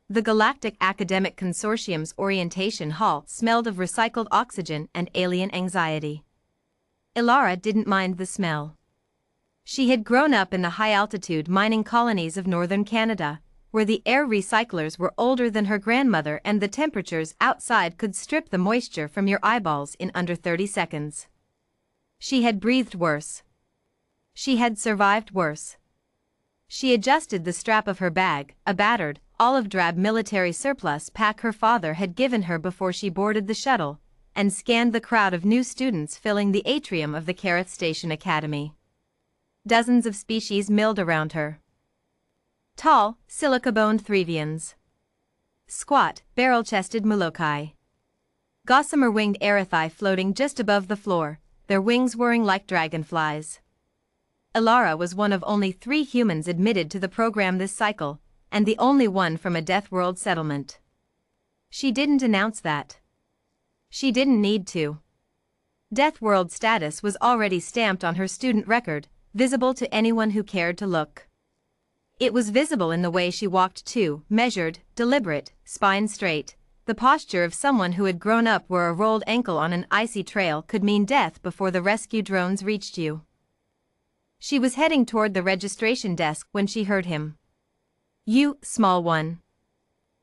The Galactic Academic Consortium's orientation hall smelled of recycled oxygen and alien anxiety. Ilara didn't mind the smell. She had grown up in the high-altitude mining colonies of northern Canada, where the air recyclers were older than her grandmother and the temperatures outside could strip the moisture from your eyeballs in under 30 seconds. She had breathed worse. She had survived worse. She adjusted the strap of her bag, a battered, olive-drab military surplus pack her father had given her before she boarded the shuttle, and scanned the crowd of new students filling the atrium of the Carith Station Academy. Dozens of species milled around her. Tall, silica-boned Threvians. Squat, barrel-chested Molokai. Gossamer-winged Erithai floating just above the floor, their wings whirring like dragonflies. Ilara was one of only 3 humans admitted to the program this cycle, and the only one from a Deathworld settlement. She didn't announce that. She didn't need to. Deathworld status was already stamped on her student record, visible to anyone who cared to look. It was visible in the way she walked too, measured, deliberate, spine straight, the posture of someone who had grown up where a rolled ankle on an icy trail could mean death before the rescue drones reached you. She was heading toward the registration desk when she heard him. "You, small one."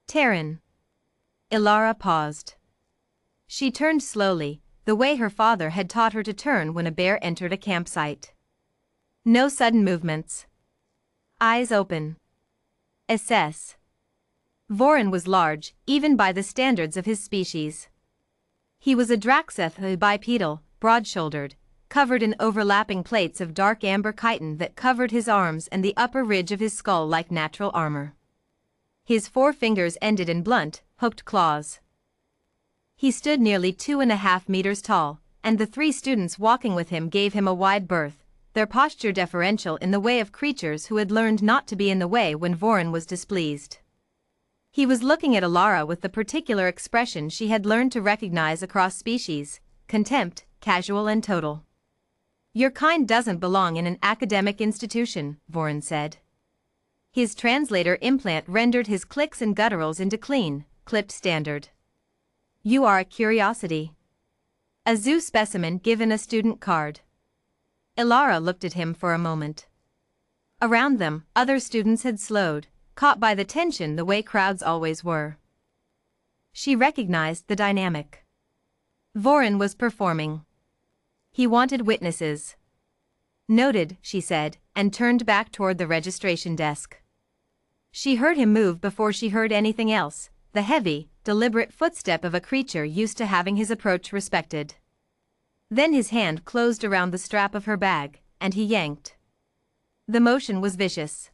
"Terran." Ilara paused. She turned slowly, the way her father had taught her to turn when a bear entered a campsite. No sudden movements. Eyes open. Assess. Vorin was large, even by the standards of his species. He was a Draxeth bipedal, broad-shouldered, covered in overlapping plates of dark amber chitin that covered his arms and the upper ridge of his skull like natural armor. His 4 fingers ended in blunt, hooked claws. He stood nearly 2.5 meters tall, and the 3 students walking with him gave him a wide berth, their posture deferential in the way of creatures who had learned not to be in the way when Vorin was displeased. He was looking at Ilara with the particular expression she had learned to recognize across species: contempt, casual and total. "Your kind doesn't belong in an academic institution," Vorin said. His translator implant rendered his clicks and gutturals into clean, clipped standard. "You are a curiosity. A zoo specimen given a student card." Ilara looked at him for a moment. Around them, other students had slowed, caught by the tension the way crowds always were. She recognized the dynamic. Vorin was performing. He wanted witnesses. "Noted," she said, and turned back toward the registration desk. She heard him move before she heard anything else, the heavy, deliberate footstep of a creature used to having his approach respected. Then his hand closed around the strap of her bag, and he yanked. The motion was vicious.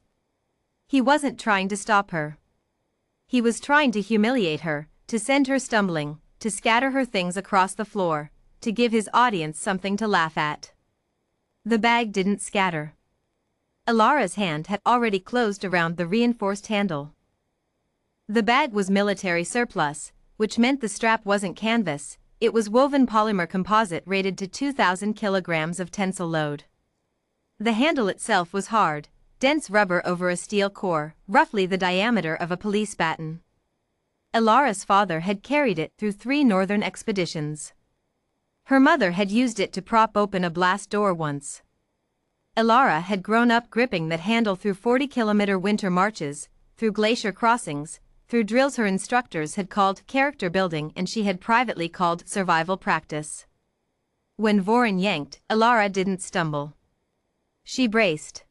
He wasn't trying to stop her. He was trying to humiliate her, to send her stumbling, to scatter her things across the floor, to give his audience something to laugh at. The bag didn't scatter. Ilara's hand had already closed around the reinforced handle. The bag was military surplus, which meant the strap wasn't canvas, it was woven polymer composite rated to 2,000 kilograms of tensile load. The handle itself was hard, dense rubber over a steel core, roughly the diameter of a police baton. Ilara's father had carried it through 3 northern expeditions. Her mother had used it to prop open a blast door once. Ilara had grown up gripping that handle through 40-kilometer winter marches, through glacier crossings, through drills her instructors had called character building and she had privately called survival practice. When Vorin yanked, Ilara didn't stumble. She braced.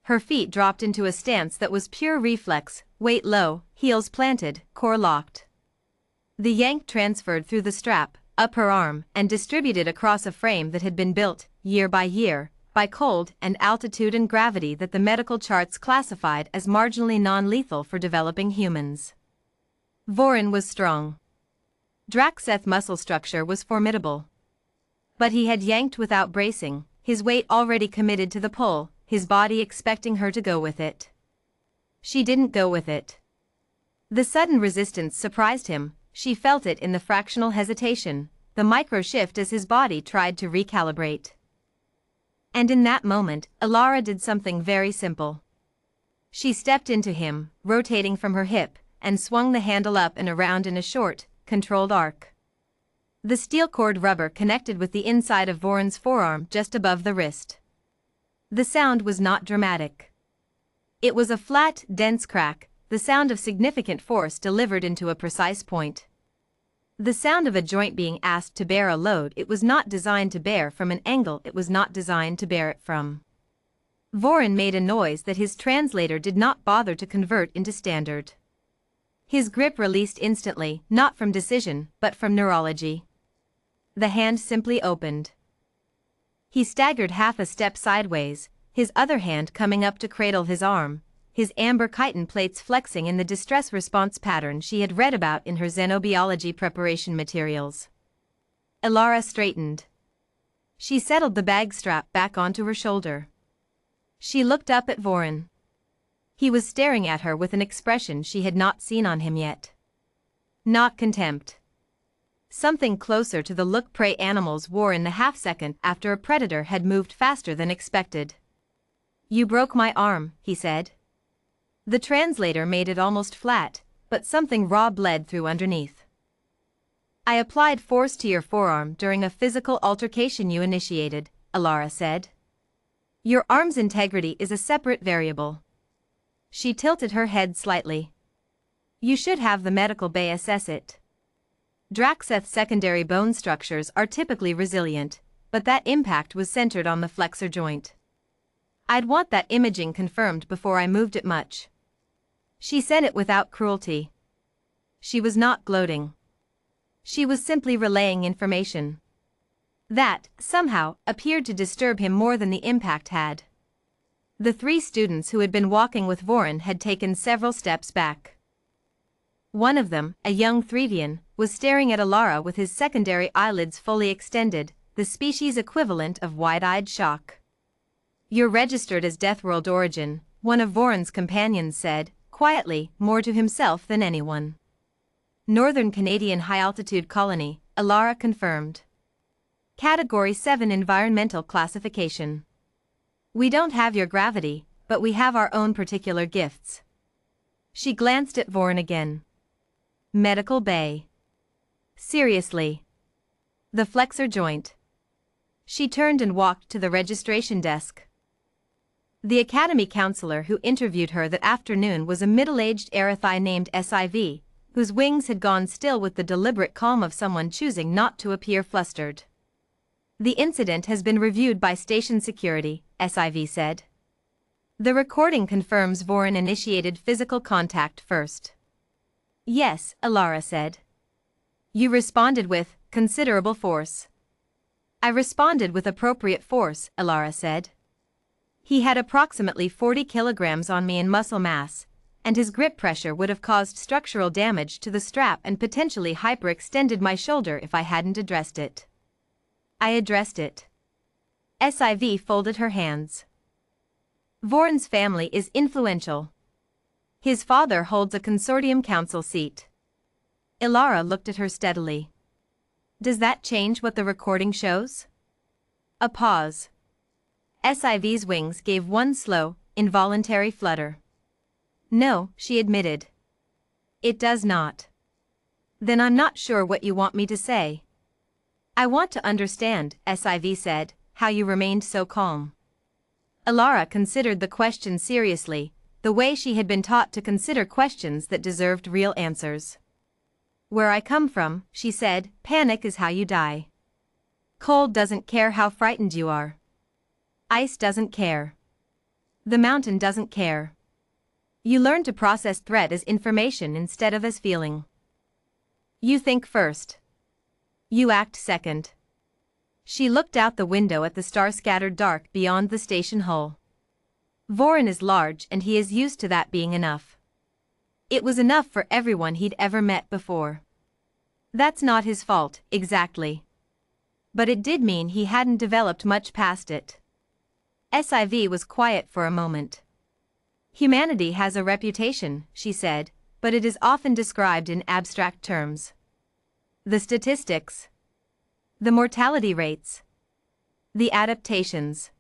Her feet dropped into a stance that was pure reflex, weight low, heels planted, core locked. The yank transferred through the strap, up her arm, and distributed across a frame that had been built, year, by cold and altitude and gravity that the medical charts classified as marginally non-lethal for developing humans. Vorin was strong. Draxeth muscle structure was formidable. But he had yanked without bracing, his weight already committed to the pull, his body expecting her to go with it. She didn't go with it. The sudden resistance surprised him, she felt it in the fractional hesitation, the micro-shift as his body tried to recalibrate. And in that moment, Ilara did something very simple. She stepped into him, rotating from her hip, and swung the handle up and around in a short, controlled arc. The steel cord rubber connected with the inside of Voron's forearm just above the wrist. The sound was not dramatic. It was a flat, dense crack, the sound of significant force delivered into a precise point. The sound of a joint being asked to bear a load it was not designed to bear from an angle it was not designed to bear it from. Voron made a noise that his translator did not bother to convert into standard. His grip released instantly, not from decision, but from neurology. The hand simply opened. He staggered half a step sideways, his other hand coming up to cradle his arm, his amber chitin plates flexing in the distress response pattern she had read about in her xenobiology preparation materials. Elara straightened. She settled the bag strap back onto her shoulder. She looked up at Voron. He was staring at her with an expression she had not seen on him yet. Not contempt. Something closer to the look prey animals wore in the half-second after a predator had moved faster than expected. "You broke my arm," he said. The translator made it almost flat, but something raw bled through underneath. "I applied force to your forearm during a physical altercation you initiated," Elara said. "Your arm's integrity is a separate variable." She tilted her head slightly. "You should have the medical bay assess it. Draxeth's secondary bone structures are typically resilient, but that impact was centered on the flexor joint. I'd want that imaging confirmed before I moved it much." She said it without cruelty. She was not gloating. She was simply relaying information. That, somehow, appeared to disturb him more than the impact had. The three students who had been walking with Voron had taken several steps back. One of them, a young Threvian, was staring at Elara with his secondary eyelids fully extended, the species equivalent of wide-eyed shock. "You're registered as Deathworld origin," one of Voron's companions said, quietly, more to himself than anyone. "Northern Canadian high-altitude colony," Elara confirmed. "Category 7 environmental classification. We don't have your gravity, but we have our own particular gifts." She glanced at Voron again. "Medical bay. Seriously. The flexor joint." She turned and walked to the registration desk. The academy counselor who interviewed her that afternoon was a middle-aged Arathi named SIV, whose wings had gone still with the deliberate calm of someone choosing not to appear flustered. "The incident has been reviewed by station security," SIV said. "The recording confirms Voron initiated physical contact first." "Yes," Elara said. "You responded with considerable force." "I responded with appropriate force," Elara said. "He had approximately 40 kilograms on me in muscle mass, and his grip pressure would have caused structural damage to the strap and potentially hyperextended my shoulder if I hadn't addressed it." "I addressed it." SIV folded her hands. "Voron's family is influential. His father holds a consortium council seat." Elara looked at her steadily. "Does that change what the recording shows?" A pause. SIV's wings gave one slow, involuntary flutter. "No," she admitted. "It does not." "Then I'm not sure what you want me to say." "I want to understand," SIV said, "how you remained so calm." Elara considered the question seriously, the way she had been taught to consider questions that deserved real answers. "Where I come from," she said, "panic is how you die. Cold doesn't care how frightened you are. Ice doesn't care. The mountain doesn't care. You learn to process threat as information instead of as feeling. You think first. You act second." She looked out the window at the star-scattered dark beyond the station hull. "Voron is large and he is used to that being enough. It was enough for everyone he'd ever met before. That's not his fault, exactly. But it did mean he hadn't developed much past it." SIV was quiet for a moment. "Humanity has a reputation," she said, "but it is often described in abstract terms. The statistics. The mortality rates. The adaptations.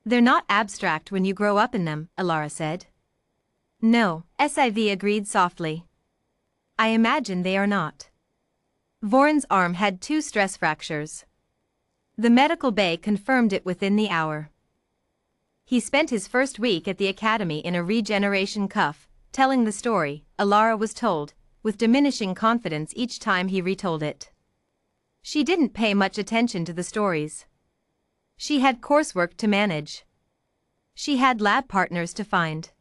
They're not abstract when you grow up in them," Elara said. No, SIV agreed softly. I imagine they are not. Voron's arm had 2 stress fractures. The medical bay confirmed it within the hour. He spent his first week at the academy in a regeneration cuff, telling the story, Alara was told, with diminishing confidence each time he retold it. She didn't pay much attention to the stories. She had coursework to manage. She had lab partners to find.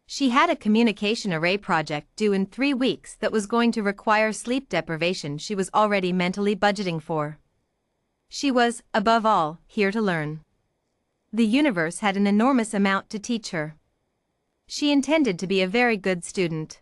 She had a communication array project due in 3 weeks that was going to require sleep deprivation she was already mentally budgeting for. She was, above all, here to learn. The universe had an enormous amount to teach her. She intended to be a very good student.